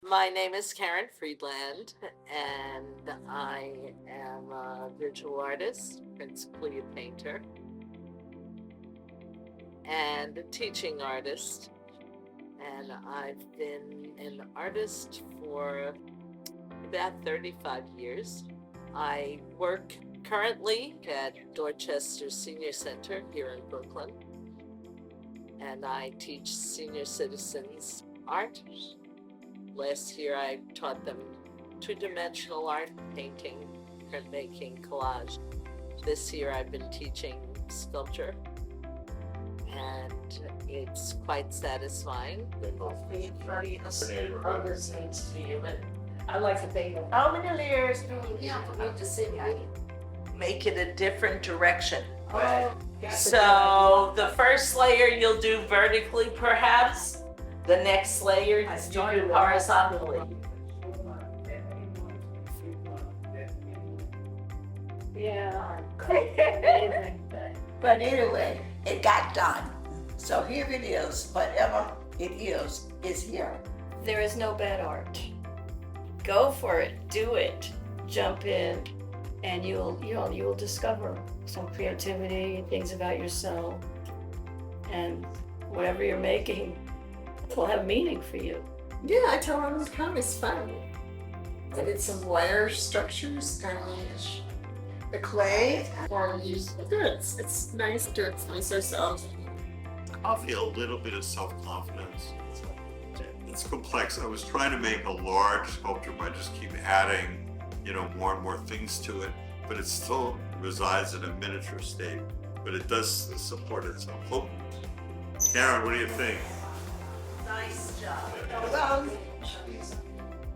My name is Karen Friedland, and I am a visual artist, principally a painter, and a teaching artist. And I've been an artist for about 35 years. I work currently at Dorchester Senior Center here in Brooklyn, and I teach senior citizens art. Last year I taught them two-dimensional art, painting, printmaking, collage. This year I've been teaching sculpture, and it's quite satisfying. I like to think, how many layers do we need to sit here? Make it a different direction. Oh, So the first layer you'll do vertically perhaps. The next layer you do horizontally. yeah. But anyway, it got done. So here it is, whatever it is here. There is no bad art. Go for it, do it, jump in, and you'll discover some creativity, things about yourself, and whatever you're making will have meaning for you. Yeah, I tell them to come, it's fun. I did some wire structures and the clay. It's nice to express ourselves. I feel a little bit of self-confidence. It's complex. I was trying to make a large sculpture by just keep adding, more and more things to it, but it still resides in a miniature state, but it does support itself. Oh, Karen, what do you think? Nice job. Well,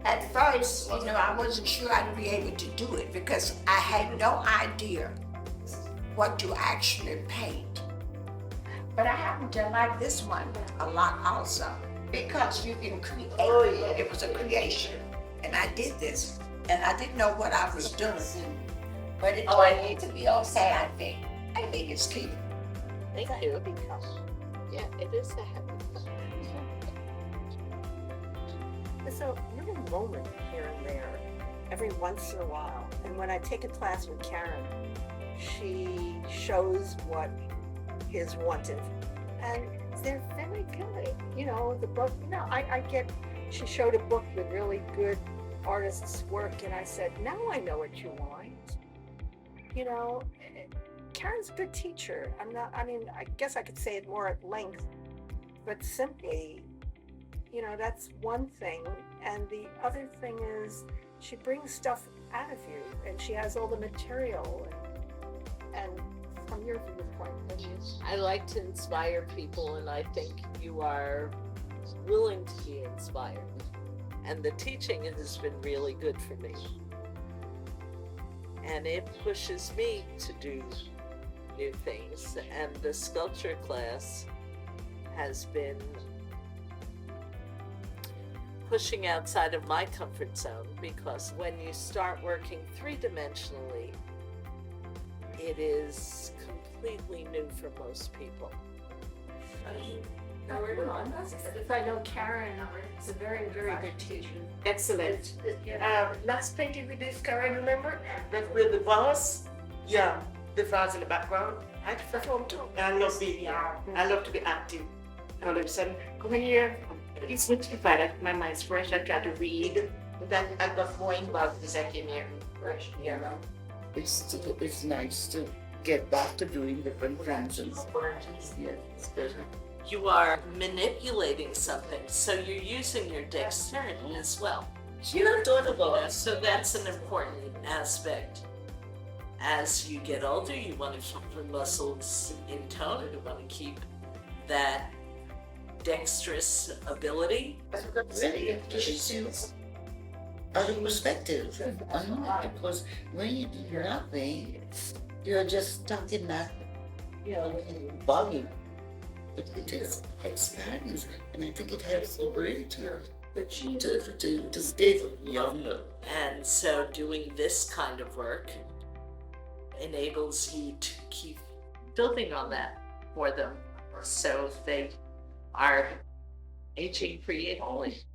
at first, I wasn't sure I'd be able to do it because I had no idea what to actually paint. But I happen to like this one a lot also because you can create. It was a creation, and I did this, and I didn't know what I was doing. But it turned out to be okay, I think. I think it's cute. Thank you. Yeah, it is a happy cup. It's a little moment here and there, every once in a while. And when I take a class with Karen, she shows what is wanted. And they're very good. The book, she showed a book with really good artists' work, and I said, now I know what you want. Karen's a good teacher. I guess I could say it more at length, but simply, that's one thing. And the other thing is she brings stuff out of you, and she has all the material. And from your viewpoint, I like to inspire people, and I think you are willing to be inspired. And the teaching has been really good for me. And it pushes me to do new things. And the sculpture class has been pushing outside of my comfort zone, because when you start working three-dimensionally, it is completely new for most people. If I know Karen, it's a very, very good teacher. Excellent. Last painting we did, Karen, remember? That with the vase? Yeah, the vase in the background. I performed too. I love being I love to be active. And all of a sudden, come in here. It's good to find that my mind's fresh. I try to read. But then I got more involved because I came here fresh. Yeah. It's nice to get back to doing different functions. Yeah, it's good. You are manipulating something, so you're using your dexterity as well. So that's an important aspect. As you get older, you want to keep your muscles in tone, and you want to keep that dexterous ability. Really, it teaches you other perspectives. Because when you do nothing, you're just stuck in that, volume. But it just expands, and I think it helps the brain to stay younger. And so doing this kind of work enables you to keep building on that for them, so they are aging creatively.